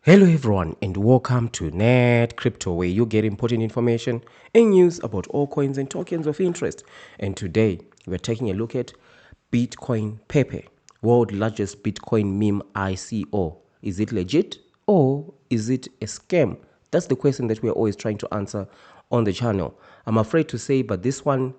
Hello everyone and welcome to NETCRYPTO, where you get important information and news about all coins and tokens of interest. And today we're taking a look at Bitcoin Pepe, world's largest Bitcoin meme ICO. Is it legit or is it a scam? That's the question that we're always trying to answer on the channel. I'm afraid to say, but this one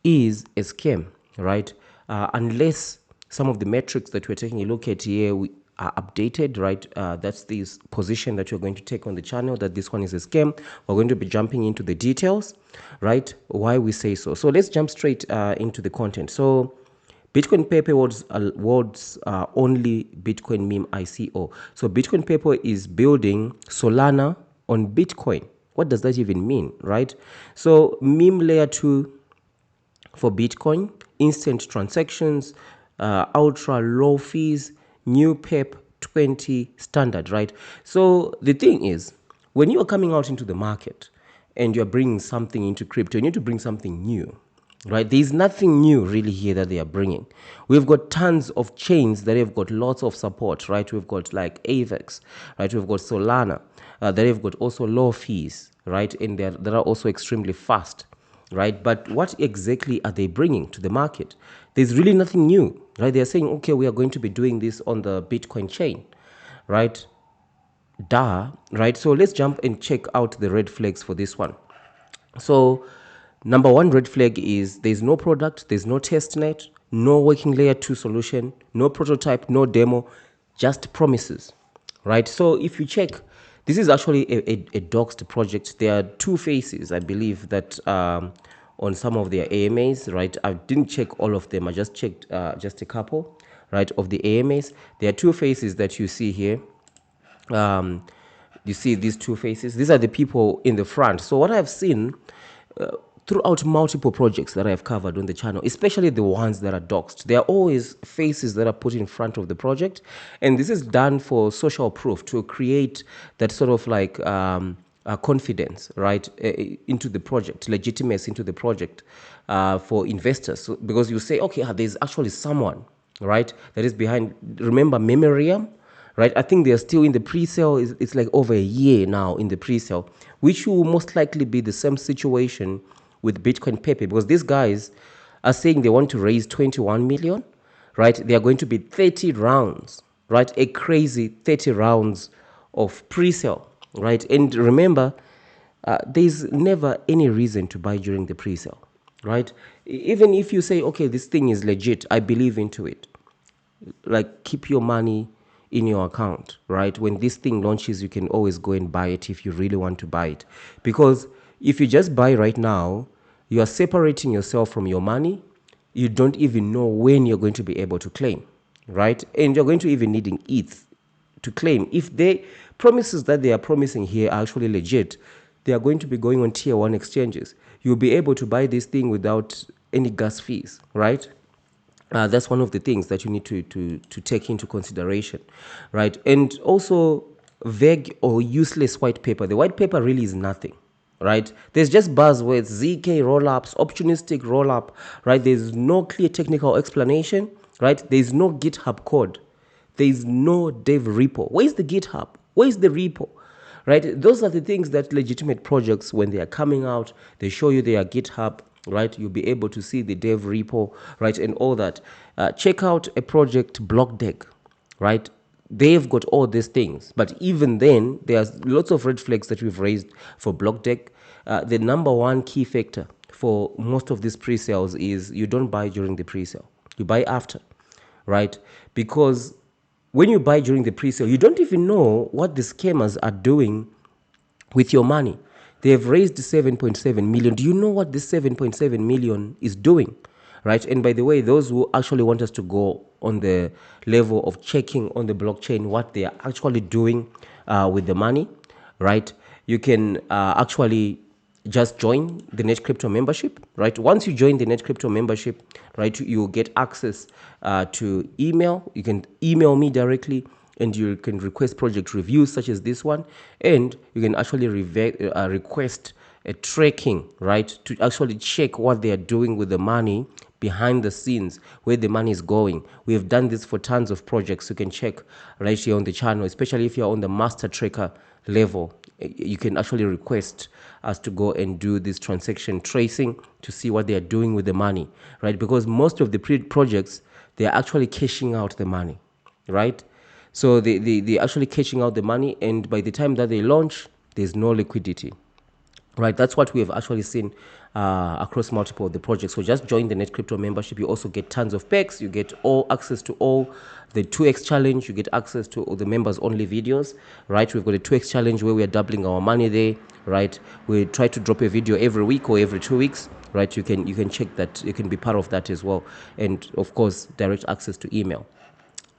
is a scam, right? Unless some of the metrics that we're taking a look at here are updated, right? That's this position that you're going to take on the channel, that this one is a scam. We're going to be jumping into the details, right? Why we say so. So let's jump straight into the content. So Bitcoin Pepe was world's only Bitcoin meme ICO. So Bitcoin Pepe is building Solana on Bitcoin. What does that even mean, right? So meme layer 2 for Bitcoin, instant transactions, ultra low fees, new PEP 20 standard, right? So the thing is, when you are coming out into the market and you're bringing something into crypto, you need to bring something new, right? There's nothing new really here that they are bringing. We've got tons of chains that have got lots of support, right? We've got like AVEX, right? We've got Solana, that have got also low fees, right? And that are also extremely fast, right? But what exactly are they bringing to the market? There's really nothing new, right? They're saying, okay, we are going to be doing this on the Bitcoin chain, right? Right? So let's jump and check out the red flags for this one. So number one red flag is there's no product, there's no testnet, no working layer 2 solution, no prototype, no demo, just promises, right? So if you check, this is actually a doxed project. There are two phases, I believe, that on some of their AMAs, right? I didn't check all of them. I just checked just a couple, right, of the AMAs. There are two phases that you see here. You see these two faces. These are the people in the front. So what I've seen throughout multiple projects that I've covered on the channel, especially the ones that are doxed, there are always faces that are put in front of the project. And this is done for social proof, to create that sort of like confidence, right, into the project, legitimacy into the project for investors. So, because you say, okay, there's actually someone, right, that is behind. Remember Memoriam? Right, I think they're still in the pre-sale. It's like over a year now in the pre-sale, which will most likely be the same situation with Bitcoin Pepe, because these guys are saying they want to raise 21 million, right? They are going to be 30 rounds, right? A crazy 30 rounds of pre-sale, right? And remember, there's never any reason to buy during the pre-sale, right? Even if you say, okay, this thing is legit, I believe into it, like keep your money in your account, right? When this thing launches, you can always go and buy it if you really want to buy it. Because if you just buy right now, you are separating yourself from your money. You don't even know when you're going to be able to claim, right? And you're going to even needing ETH to claim. If they promises that they are promising here are actually legit, they are going to be going on tier 1 exchanges. You'll be able to buy this thing without any gas fees, right? That's one of the things that you need to take into consideration, right? And also vague or useless white paper. The white paper really is nothing, right? There's just buzzwords, ZK rollups, opportunistic rollup, right? There's no clear technical explanation, right? There's no GitHub code. There's no dev repo. Where's the GitHub? Where's the repo? Right? Those are the things that legitimate projects, when they are coming out, they show you their GitHub, right? You'll be able to see the dev repo, right? And all that. Check out a project block deck, right? They've got all these things. But even then, there's lots of red flags that we've raised for block deck. The number one key factor for most of these pre-sales is you don't buy during the pre-sale. You buy after, right? Because when you buy during the pre-sale, you don't even know what the scammers are doing with your money. They have raised 7.7 million. Do you know what this 7.7 million is doing? Right? And by the way, those who actually want us to go on the level of checking on the blockchain what they are actually doing with the money, right? You can actually just join the NETCRYPTO membership, right? Once you join the NETCRYPTO membership, right, you get access to email. You can email me directly, and you can request project reviews such as this one, and you can actually request a tracking, right, to actually check what they are doing with the money behind the scenes where the money is going. We have done this for tons of projects. You can check right here on the channel, especially if you're on the master tracker level. You can actually request us to go and do this transaction tracing to see what they are doing with the money, right? Because most of the projects, they are actually cashing out the money, right? So they're actually cashing out the money, and by the time that they launch, there's no liquidity. Right, that's what we have actually seen across multiple of the projects. So just join the NETCRYPTO membership. You also get tons of perks. You get all access to all the 2x challenge. You get access to all the members only videos. Right, we've got a 2x challenge where we are doubling our money there. Right, we try to drop a video every week or every 2 weeks. Right, you can check that. You can be part of that as well, and of course direct access to email.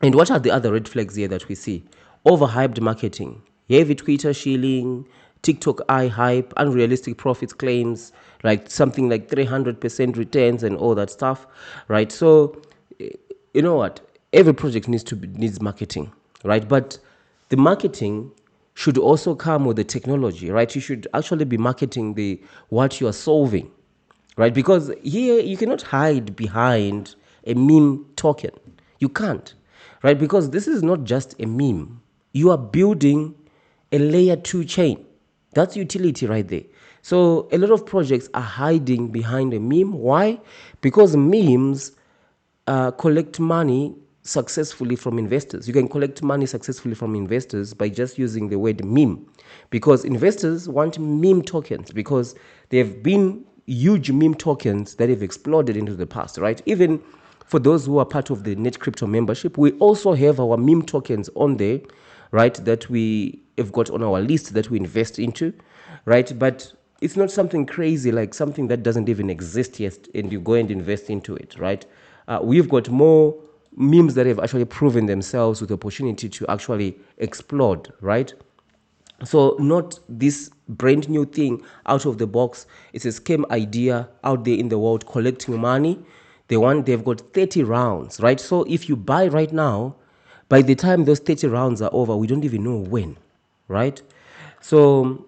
And what are the other red flags here that we see? Overhyped marketing, heavy Twitter shilling, TikTok eye hype, unrealistic profits claims, like something like 300% returns and all that stuff, right? So, you know what? Every project needs marketing, right? But the marketing should also come with the technology, right? You should actually be marketing the what you are solving, right? Because here you cannot hide behind a meme token. You can't, right? Because this is not just a meme. You are building a layer 2 chain. That's utility right there. So a lot of projects are hiding behind a meme. Why? Because memes collect money successfully from investors. You can collect money successfully from investors by just using the word meme, because investors want meme tokens, because there have been huge meme tokens that have exploded into the past, right? Even for those who are part of the NETCRYPTO membership, we also have our meme tokens on there, right, that we have got on our list that we invest into, right? But it's not something crazy, like something that doesn't even exist yet, and you go and invest into it, right? We've got more memes that have actually proven themselves with the opportunity to actually explode, right? So not this brand new thing out of the box. It's a scam idea out there in the world collecting money. They've got 30 rounds, right? So if you buy right now, by the time those 30 rounds are over, we don't even know when, right? So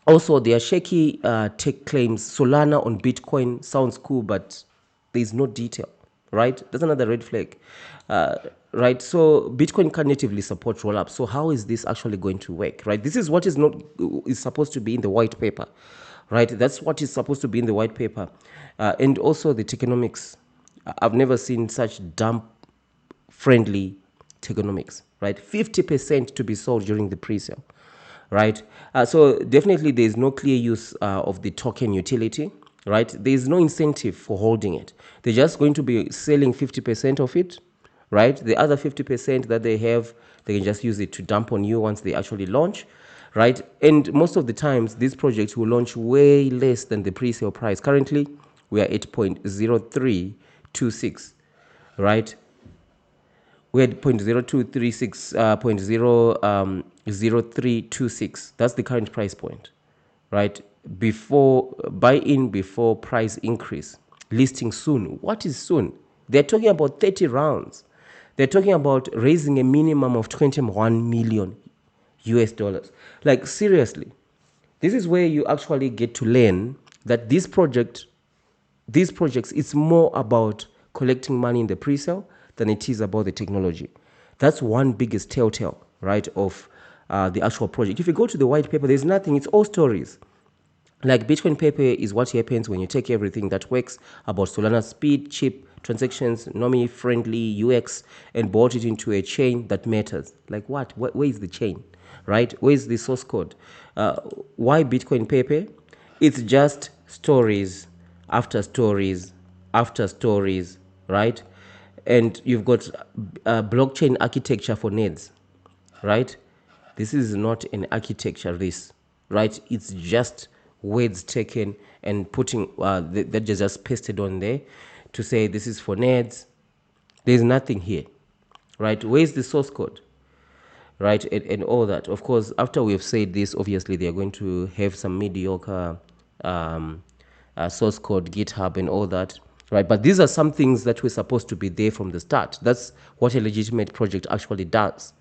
also there are shaky tech claims. Solana on Bitcoin sounds cool, but there's no detail, right? That's another red flag, right? So Bitcoin can natively support rollup. So how is this actually going to work, right? This is what is supposed to be in the white paper, right? That's what is supposed to be in the white paper, and also the tokenomics. I've never seen such dump friendly tokenomics, right? 50% to be sold during the pre-sale, right? So definitely there's no clear use of the token utility, right? There's no incentive for holding it. They're just going to be selling 50% of it, right? The other 50% that they have, they can just use it to dump on you once they actually launch, right? And most of the times, these projects will launch way less than the pre-sale price. Currently, we are at 0.0326, right? We had 0.0236, 0.0326. That's the current price point, right? Before buy-in, before price increase. Listing soon. What is soon? They're talking about 30 rounds. They're talking about raising a minimum of 21 million US dollars. Like, seriously, this is where you actually get to learn that these projects, it's more about collecting money in the pre-sale than it is about the technology. That's one biggest telltale, right, of the actual project. If you go to the white paper, there's nothing. It's all stories. Like Bitcoin Pepe is what happens when you take everything that works about Solana speed, cheap transactions, normally friendly UX, and brought it into a chain that matters. Like what? Where is the chain, right? Where is the source code? Why Bitcoin Pepe? It's just stories after stories after stories, right? And you've got blockchain architecture for NEDs, right? This is not an architecture, this, right? It's just words taken and putting that just pasted on there to say this is for NEDs. There's nothing here, right? Where's the source code, right? And all that. Of course, after we have said this, obviously they are going to have some mediocre source code, GitHub, and all that, right? But these are some things that were supposed to be there from the start. That's what a legitimate project actually does,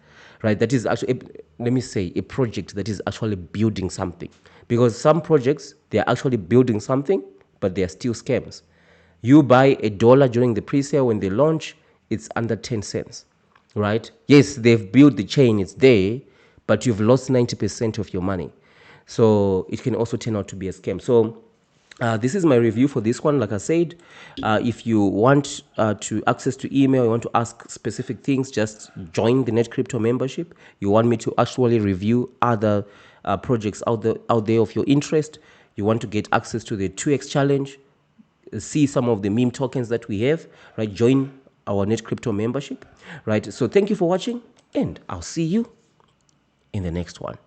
right? That is actually, let me say, a project that is actually building something. Because some projects, they are actually building something, but they are still scams. You buy $1 during the pre-sale. When they launch, it's under 10 cents, right? Yes, they've built the chain, it's there, but you've lost 90% of your money. So it can also turn out to be a scam. So this is my review for this one. Like I said, if you want to access to email, you want to ask specific things, just join the NetCrypto membership. You want me to actually review other projects out there of your interest. You want to get access to the 2x challenge, see some of the meme tokens that we have, right? Join our NetCrypto membership, right? So thank you for watching, and I'll see you in the next one.